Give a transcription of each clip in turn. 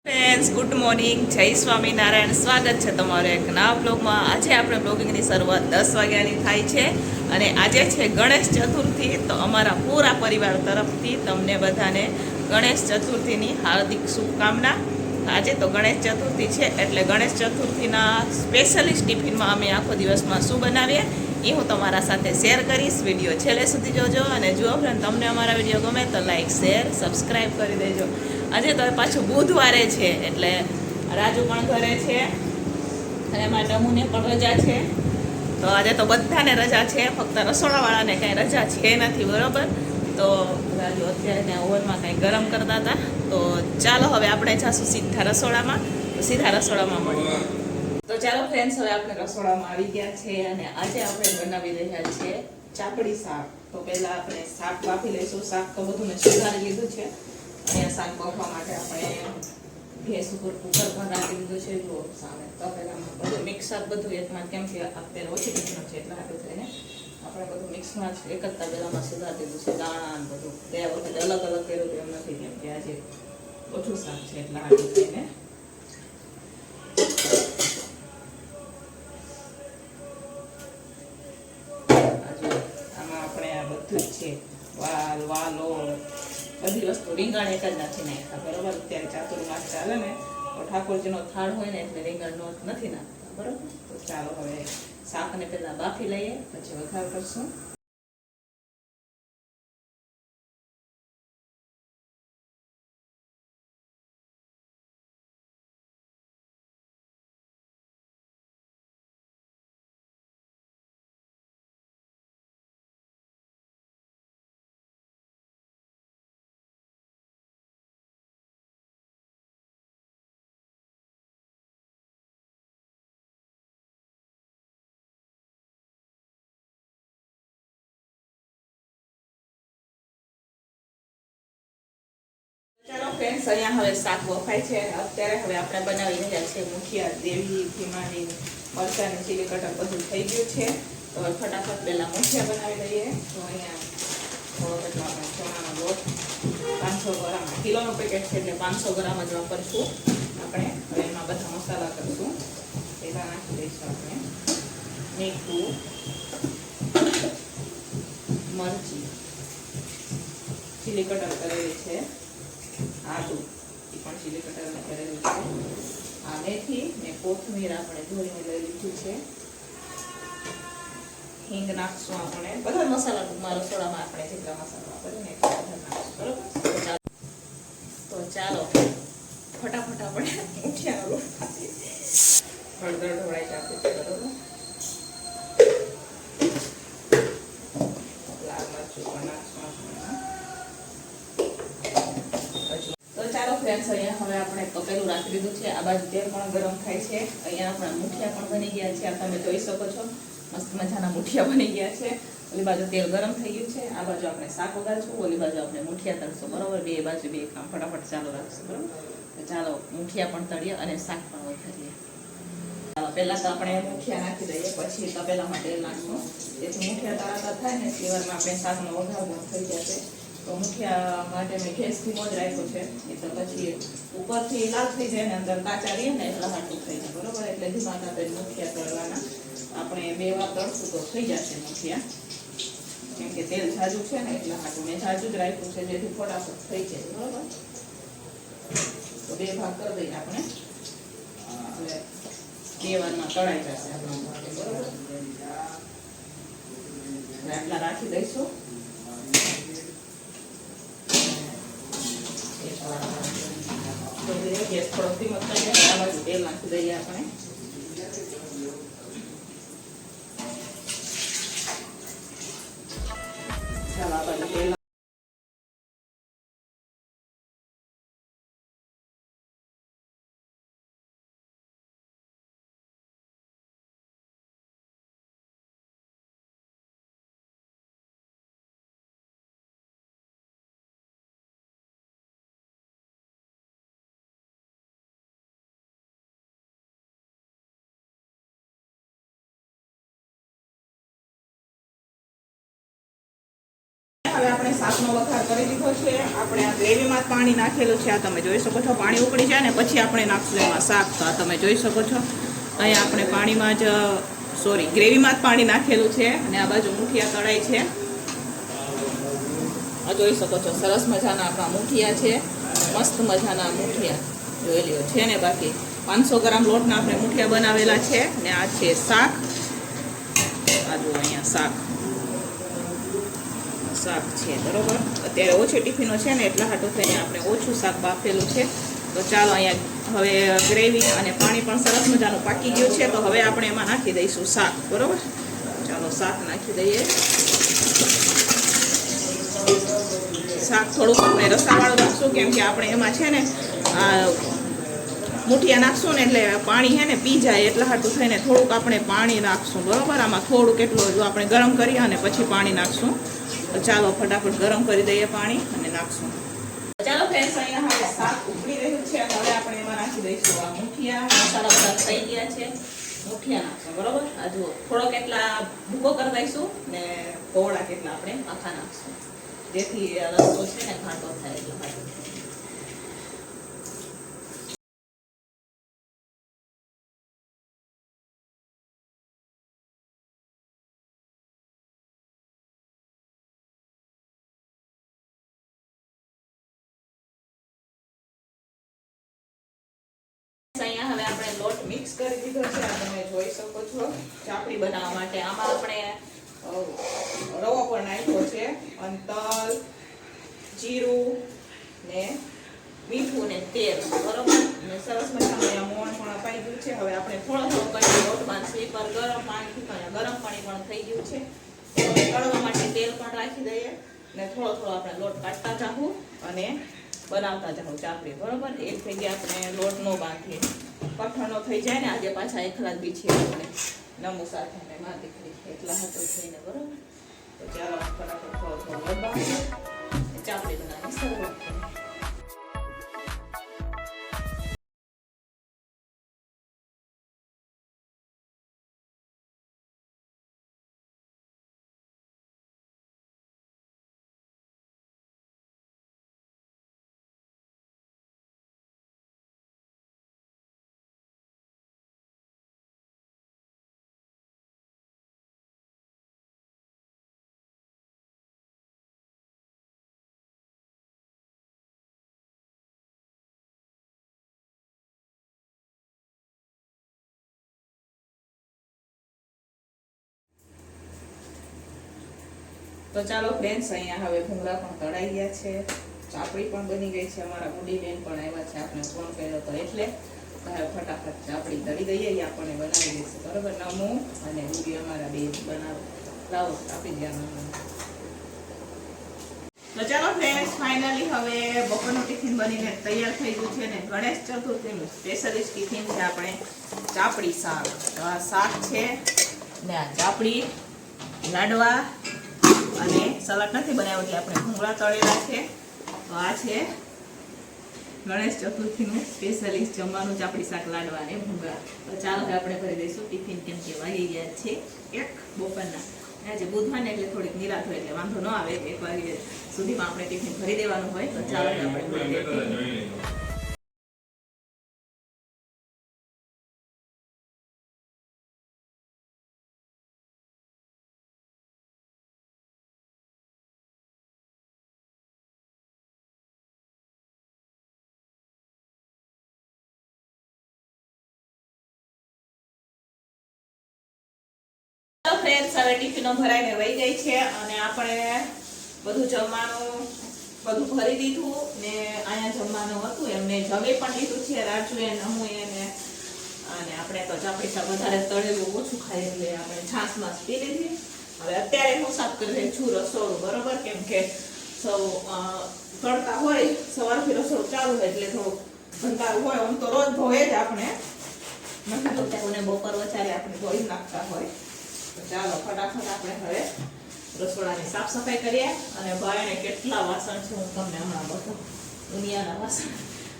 Friends, good morning, જય સ્વામિનારાયણ. સ્વાગત છે તમારો એક નવા બ્લોગમાં. આજે આપણે બ્લોગિંગની શરૂઆત 10 વાગ્યાની થાય છે અને આજે છે ગણેશ ચતુર્થી. તો અમારા પૂરા પરિવાર તરફથી તમને બધાને ગણેશ ચતુર્થીની હાર્દિક શુભકામના. આજે તો ગણેશ ચતુર્થી છે એટલે ગણેશ ચતુર્થીના સ્પેશિયલિસ્ટ ટિફિનમાં અમે આખો દિવસમાં શું બનાવીએ એ હું તમારા સાથે શેર કરીશ. વિડીયો છેલ્લે સુધી જોજો અને જુઓ ફ્રેન્ડ, તમને અમારા વિડીયો ગમે તો લાઈક, શેર, સબસ્ક્રાઈબ કરી દેજો. આજે તો પાછું બુધવારે છે એટલે રાજુ પણ ઘરે છે અને એમાં ડમુને પણ રજા છે. તો આજે તો બધાને રજા છે, ફક્ત રસોડાવાળાને કાંઈ રજા છે નથી, બરાબર. તો રાજુ અત્યારે ઓવનમાં કંઈ ગરમ કરતા હતા. તો ચાલો હવે આપણે જાશું સીધા રસોડામાં મળીએ. તો ચાલો ફ્રેન્ડ્સ, હવે આપણે રસોડામાં આવી ગયા છે અને આજે આપણે બનાવી રહ્યા છીએ ચાપડી શાક. તો પહેલાં આપણે શાક બાફી લઈશું. શાક તો બધું મેં સુધારી લીધું છે. અહીંયા શાક બાફવા માટે આપણે ગેસ ઉપર કુકર પણ રાખી દીધું છે. જો સામે તપેલામાં બધું મિક્સ શાક બધું એકમાં, કેમ કે અત્યારે ઓછી ટીકનો છે એટલે હાટું થઈને આપણે બધું મિક્સમાં જ એક જ તપેલામાં સુધારી દીધું છે. દાણા અને બધું બે વખતે અલગ અલગ કર્યું એમ નથી, કેમ કે આજે ઓછું શાક છે એટલે હાટું થઈને. આમાં આપણે આ બધું જ છે, વાલો બધી વસ્તુ. રીંગણ એક જ નથી નાખ્યા, બરોબર. અત્યારે ચાતુર્માસ ચાલે ને તો ઠાકોરજીનો થાળ હોય ને એટલે રીંગણનો નથી નાખતા, બરોબર. તો ચાલો હવે શાકને પહેલાં બાફી લઈએ, પછી વઘાર કરશું. ચાલો ફ્રેન્ડ્સ, અહીંયા હવે શાક વફાય છે. અત્યારે હવે આપણે બનાવી રહ્યા છીએ મુઠિયા. દેવી ભીમાની મરચાંની ચીલી કટર બધું થઈ ગયું છે. તો ફટાફટ પહેલાં મુઠિયા બનાવી લઈએ. તો અહીંયા થોડો કેટલો આપણે ચણાનો લોટ 500 ગ્રામ, કિલોનું પેકેટ છે એટલે 500 ગ્રામ જ વાપરશું આપણે. હવે એમાં બધા મસાલા કરશું. પહેલાં નાખી દઈશું આપણે મીઠું, મરચી, ચીલી કટર કરેલી છે, આદુ એ પણ ચીલી કટરને કરેલું છે, આ મેથી ને કોથમીર આપણે ધોઈને લઈ લીધું છે, હિંગ નાખશું આપણે. બધા મસાલા ટૂંકમાં રસોડામાં આપણે જેટલા મસાલા વાપરીએ ને એટલા બધા નાખશું, બરોબર. તો ચાલો ફટાફટ આપણે મુઠિયાનો લોટ નાખીએ. હળદર ઢોળાઈ આપીએ, બરોબર. લાલ મરચું પણ નાખશું આપણે. ચાલો ફ્રેન્ડ્સ, અહીંયા હવે આપણે તપેલું રાખી દીધું છે. આ બાજુ તેલ પણ ગરમ થાય છે. અહીંયા આપણા મુઠિયા પણ બની ગયા છે. આ તમે જોઈ શકો છો, મસ્ત મજાના મુઠિયા બની ગયા છે. ઓલી બાજુ તેલ ગરમ થઈ ગયું છે. આ બાજુ આપણે શાક વગાડશું, ઓલી બાજુ આપણે મુઠિયા તળશું, બરોબર. બે બાજુ બે કામ ફટાફટ ચાલુ રાખશું, બરોબર. તો ચાલો મુઠિયા પણ તળીએ અને શાક પણ વઘારીએ. ચાલો પહેલાં તો આપણે મુઠિયા નાખી દઈએ, પછી તપેલામાં તેલ નાખશું. જેથી મુઠિયા તળાતા થાય ને ફ્લેવરમાં આપણે શાકનો વઘાર થઈ જશે. તો મુઠિયા માટે મેં ગેસ ધીમો જ રાખ્યો છે, એ તો પછી ઉપરથી લાલ થઈ જાય ને અંદર કાચા રહીએ ને એટલા હાટું થઈ જાય, બરોબર. એટલે ધીમા તાપે મુઠિયા તળવાના. આપણે 2 વાર તળશું તો થઈ જશે મુઠિયા, કેમ કે તેલ ઝાઝું છે ને એટલા હાટું મેં ઝાઝું જ રાખ્યું છે, જેથી ફટાફટ થઈ જાય, બરોબર. તો 2 ભાગ કરી દઈએ આપણે, એટલે 2 વારમાં તળાઈ જશે આપણા માટે, બરોબર. આટલા રાખી દઈશું. ગેસ થોડો ધીમો થઈ જાય. આ બાજુ તેલ નાખી દઈએ આપણે. ચાલો આ બાજુ તેલ હવે આપણે શાકનો વઘાર કરી દીધો છે. આપણે આ ગ્રેવીમાં જ પાણી નાખેલું છે. આ તમે જોઈ શકો છો. પાણી ઉકળી જાય ને પછી આપણે નાખશું એમાં શાક. તો આ તમે જોઈ શકો છો. અહીંયા આપણે પાણીમાં જ ગ્રેવીમાં જ પાણી નાખેલું છે. અને આ બાજુ મૂઠિયા તળાય છે. આ જોઈ શકો છો. સરસ મજાના આપણા મૂઠિયા છે. મસ્ત મજાના મૂઠિયા જોઈ લ્યો છે ને. બાકી 500 ગ્રામ લોટના આપણે મૂઠિયા બનાવેલા છે. ને આ છે શાક. આ જો અહીંયા શાક છે બરોબર. અત્યારે ઓછી ટિફિનો છે ને એટલા હાટું થઈને આપણે ઓછું શાક બાફેલું છે. તો ચાલો અહીંયા હવે ગ્રેવી અને પાણી પણ સરસ મજાનું પાકી ગયું છે. તો હવે આપણે એમાં નાખી દઈશું શાક બરોબર. ચાલો શાક નાખી દઈએ. શાક થોડુંક આપણે રસાવાળું નાખશું કેમ કે આપણે એમાં છે ને મૂઠિયા નાખશું ને એટલે પાણી છે ને પી જાય એટલા હાટું થઈને થોડુંક આપણે પાણી નાખશું બરોબર. આમાં થોડુંક એટલું જો આપણે ગરમ કરીએ અને પછી પાણી નાખશું. તો ચાલો ફટાફટ ગરમ કરી દઈએ પાણી અને નાખશું. ચાલો ફ્રેન્ડ્સ, અહીંયા હવે શાક ઉકળી રહ્યું છે. હવે આપણે એમાં નાખી દઈશું આ મૂઠિયા. મસાલા બધા થઈ ગયા છે. મૂઠિયા નાખશું બરોબર. આ જુઓ થોડોક એટલા ભૂકો કરી દઈશું ને કોવડા કેટલા આપણે આખા નાખશું જેથી રસ્તો છે ને ઘાટો થાય એટલા માટે. અહીંયા હવે આપણે લોટ મિક્સ કરી દીધો છે. આ તમે જોઈ શકો છો. ચાપડી બનાવવા માટે આમાં આપણે રવો પણ નાખ્યો છે અને તલ, જીરું ને મીઠું ને તેલ બરોબર. અને સરસ મજાનું મોણ પણ અપાઈ ગયું છે. હવે આપણે થોડો કરી લોટ બાંધીએ પર ગરમ પાણી પણ થઈ ગયું છે. તળવા માટે તેલ પણ રાખી દઈએ ને થોડો આપણે લોટ કાઢતા જાવું અને બનાવતા જાઉં ચાપડી બરોબર. એક જગ્યાએ આપણે લોટ નો બાંધીએ કઠણો થઈ જાય ને. આજે પાછા એકલા જ બીછીએ આપણે નમો સાથે ને માં દીકરી એટલા હાથો થઈને બરોબર. તો ચાલો ફટાફટ થોડો લોટ બાંધીએ ચાપડી બનાવી શરૂઆત કરીએ. તો ચાલો ફ્રેન્ડ્સ, અહીંયા હવે ભૂંગળા પણ તળાઈ ગયા છે. ચાપડી પણ બની ગઈ છે. અમારા ગુડી બેન પણ આવ્યા છે. આપણે ફોન કર્યો તો એટલે ફટાફટ ચાપડી તળી દઈએ. એ આપણને બનાવી દઈશું બરોબર. નમો અને ગુડી અમારા બે બનાવ લાવો આપી ગયા. તો ચાલો ફ્રેન્ડ્સ, ફાઇનલી હવે બપોરનું ટિફિન બનીને તૈયાર થઈ ગયું છે ને ગણેશ ચતુર્થીનું સ્પેશિયલિસ્ટ ટિફિન છે આપણે ચાપડી શાક. તો આ શાક છે ને આ ચાપડી લાડવા અને સલાડ નથી બનાવ્યો એટલે આપણે ભૂંગળા તળેલા છે. તો આ છે ગણેશ ચતુર્થીનું સ્પેશિયલિસ્ટ જમવાનું ચાપડી શાક લાડવા અને ભૂંગળા. તો ચાલો હવે આપણે કરી દઈશું ટિફિન કેમ કે વાગી ગયા છે 1 બપોરના. આજે બુધવાર ને એટલે થોડીક નિરાત હોય એટલે વાંધો ન આવે. 1 વાગ્યા સુધીમાં આપણે ટિફિન ભરી દેવાનું હોય. તો ચાલો આપણે ફ્રેન્ડ્સ, હવે ટિફિનો ભરાઈને વહી ગઈ છે અને આપણે બધું જમવાનું બધું ભરી દીધું ને અહીંયા જમવાનું હતું એમને જમી પણ લીધું છે. રાજુએ નમુએ ને અને આપણે તો ચાપડી શાક વધારે તળેલું ઓછું ખાઈ એટલે આપણે છાશ માસ પી લીધી. હવે અત્યારે હું સાફ કરી રહી છું રસોડું બરોબર. કેમ કે સૌ તળતા હોય સવારથી રસોડું ચાલુ હોય એટલે થોડું ઘંટાળું હોય. આમ તો રોજ ધોએ જ આપણે નથી ધોતા કોને બપોર વચારે આપણે ધોઈ નાખતા હોય. તો ચાલો ફટાફટ આપણે હવે રસોડાની સાફ સફાઈ કરીએ. અને ભાઈને કેટલા વાસણ છે હું તમને હમણાં બતાવું. દુનિયાના વાસણ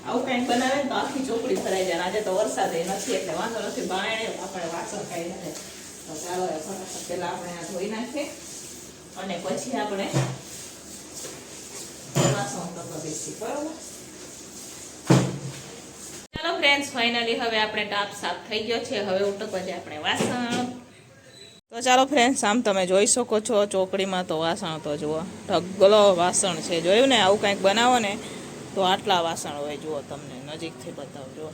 આવું કંઈક બનાવે તો આખી ચોપડી ભરાઈ જાય. આજે તો વરસાદ નથી એટલે વાંધો નથી. બાયણે આપણે વાસણ ખાઈ નાખે. તો ચાલો ફટાફટ પહેલા આપણે આ ધોઈ નાખીએ અને પછી આપણે દઈશું. બરોબર, ચાલો ફ્રેન્ડ્સ, ફાઇનલી હવે આપણે ટાપ સાફ થઈ ગયો છે. હવે ઉટકવા જાય આપણે વાસણ. તો ચાલો ફ્રેન્ડ્સ, આમ તમે જોઈ શકો છો ચોકડીમાં તો વાસણ તો જુઓ ઢગલો વાસણ છે. જોયું ને, આવું કંઈક બનાવો ને તો આટલા વાસણ હોય. જુઓ, તમને નજીકથી બતાવજો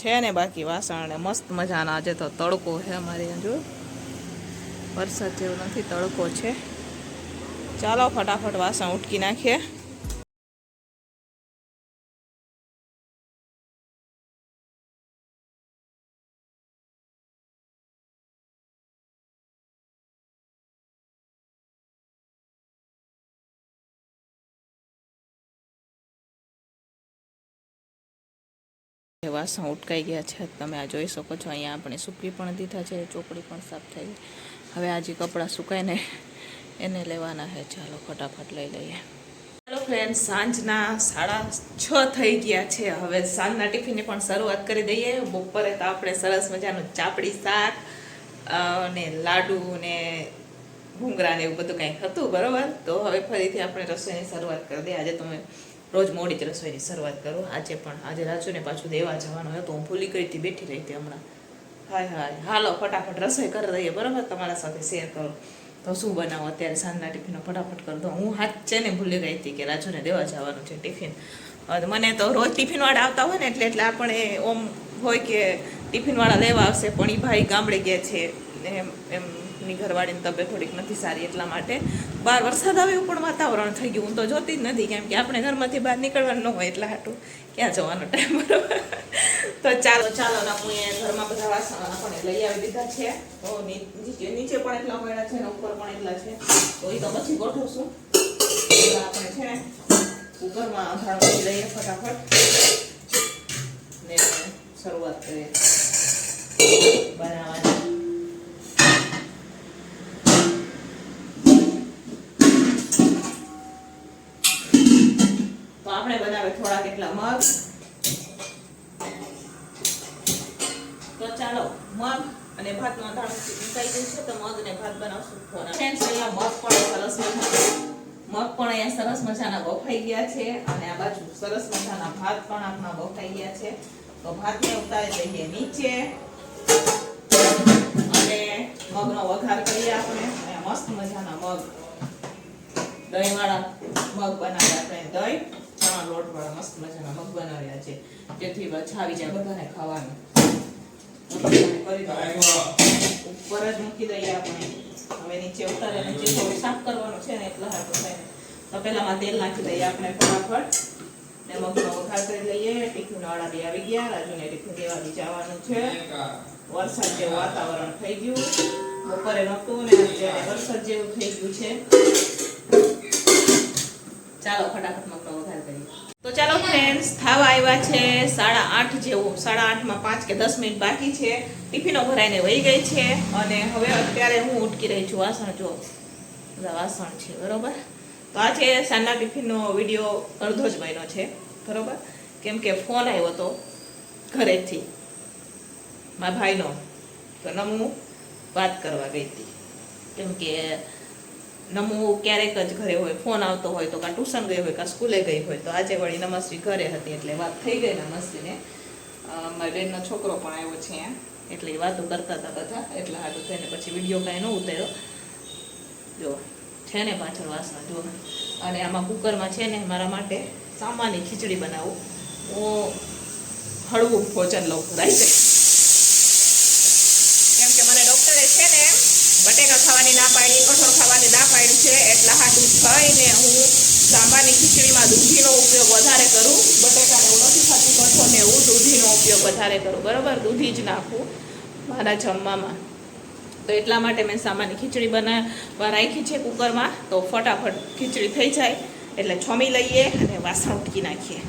છે ને. બાકી વાસણ ને મસ્ત મજાના. આજે તો તડકો છે અમારે અહીંયા. જો વરસાદ જેવો નથી, તડકો છે. ચાલો ફટાફટ વાસણ ઉટકી નાખીએ. વાસણ ઉટકાઈ ગયા છે, તમે આ જોઈ શકો છો. અહીંયા આપણે સૂકવી પણ દીધા છે, ચોકડી પણ સાફ થઈ ગઈ. હવે આજે કપડાં સુકાઈને એને લેવાના છે. ચાલો ફટાફટ લઈ લઈએ. ચાલો ફ્રેન્ડ, સાંજના 6:30 થઈ ગયા છે. હવે સાંજના ટિફિનની પણ શરૂઆત કરી દઈએ. બપોરે તો આપણે સરસ મજાનું ચાપડી શાક અને લાડુ ને ભૂંગળા ને એવું બધું કંઈક હતું. બરોબર, તો હવે ફરીથી આપણે રસોઈની શરૂઆત કરી દઈએ. આજે તમે રોજ મોડી જ રસોઈની શરૂઆત કરું. આજે રાજુને પાછું દેવા જવાનું હોય તો હું ભૂલી ગઈ હતી, બેઠી રહી હતી હમણાં. હાય, હાલો ફટાફટ રસોઈ કરી દઈએ. બરાબર, તમારા સાથે શેર કરો. તો શું બનાવો અત્યારે સાંજના ટિફિનનો ફટાફટ કરી દો. હું હાચે ને ભૂલી ગઈ હતી કે રાજુને દેવા જવાનું છે ટિફિન. મને તો રોજ ટિફિનવાળા આવતા હોય ને એટલે આપણે ઓમ હોય કે ટિફિનવાળા લેવા આવશે, પણ એ ભાઈ ગામડે ગયા છે. એમની ઘરવાળીની તબિયત થોડીક નથી સારી, એટલા માટે બહાર વરસાદ આવે એવું પણ વાતાવરણ થઈ ગયું. હું તો જોતી જ નથી, કેમ કે આપણે ઘરમાંથી બહાર નીકળવાનું ન હોય એટલા હાટું ક્યાં જવાનો ટાઈમ. બરોબર, તો ચાલો હું એ ઘરમાં બધા વાસણ આપણે લઈ આવી દીધા છે. તો નીચે પણ એટલા પડ્યા છે ને ઉપર પણ એટલા છે. તો એ તો પછી ગોઠવશું. આપણે છે ને કુકરમાં અધાણ કરી લઈએ ફટાફટ ને શરૂઆત કરીએ બનાવવાની. આપણે બનાવે થોડા કેટલા મગ. તો ચાલો મગ અને ભાત નું અંધારું મુકાઈ ગયું છે, તો મગ અને ભાત બનાવશું. ફ્રેન્ડ્સ, અહીંયા મગ પણ અહીંયા સરસ મજાના બફાઈ ગયા છે અને આ બાજુ સરસ મજાના ભાત પણ આપણા બફાઈ ગયા છે. તો ભાતને ઉતારી દઈએ નીચે અને મગનો વઘાર કરીએ આપણે. મસ્ત મજાના મગ, દહીં વાળા મગ બનાવ્યા આપણે. દહીં લોટ વાળા મસ્ત મજાના મગ બનાવ્યા છે, જેથી છાવી જાય બધાને ખાવાનું. ઉપર જ મૂકી દઈએ આપણે. હવે નીચે ઉતારે, નીચે થોડું સાફ કરવાનું છે ને એટલા હાટું થાય. તો પહેલામાં તેલ નાખી દઈએ આપણે ફટાફટ ને મગનો વઘાર કરી લઈએ. ટિફિન વાળા બી આવી ગયા, રાજુને ટિફિન દેવા બી જવાનું છે. વરસાદ જેવું વાતાવરણ થઈ ગયું, બપોરે નહોતું ને અત્યારે વરસાદ જેવું થઈ ગયું છે. ચાલો ફટાફટ મગનો વઘાર કરીએ. તો ચાલો ફ્રેન્ડ્સ, થાવા આવ્યા છે 8:30 જેવું. 8:30માં 5 કે 10 મિનિટ બાકી છે. ટિફિનો ભરાઈને વહી ગઈ છે અને હવે અત્યારે હું ઉટકી રહી છું વાસણ. જો બધા વાસણ છે. બરોબર, તો આજે સાંજના ટિફિનનો વિડીયો અડધો જ બન્યો છે. બરોબર, કેમ કે ફોન આવ્યો હતો ઘરેથી મારા ભાઈનો, તો નમું વાત કરવા ગઈ હતી. કેમ કે નમુ ક્યારેક જ ઘરે હોય, ફોન આવતો હોય તો કાં ટ્યુશન ગઈ હોય કાં સ્કૂલે ગઈ હોય. તો આજે વળી નમસ્વી ઘરે હતી એટલે વાત થઈ ગઈ નમસ્વીને. મારી બેનનો છોકરો પણ આવ્યો છે અહીંયા, એટલે એ વાતો કરતા હતા બધા, એટલા હાટું થઈને પછી વિડીયો કાંઈ ન ઉતાર્યો. જો છે ને પાછળ વાસણ જો. અને આમાં કુકરમાં છે ને મારા માટે સામાની ખીચડી બનાવું. હું હળવું ભોજન લઉં રાઈતે, કેમ કે મને ડૉક્ટરે છે ને બટેકા ખાવાની ના પાડી, કઠોળ ખાવાની ના પાડી છે. એટલા હાટું થઈને હું સાંભારની ખીચડીમાં દૂધીનો ઉપયોગ વધારે કરું. બટેકાને એવું નથી ખાતી, કઠોળને એવું દૂધીનો ઉપયોગ વધારે કરું. બરાબર, દૂધી જ નાખું મારા જમવામાં. તો એટલા માટે મેં સાંભારની ખીચડી બનાવવા રાખી છે કુકરમાં. તો ફટાફટ ખીચડી થઈ જાય એટલે છમી લઈએ અને વાસણ ઉટકી નાખીએ.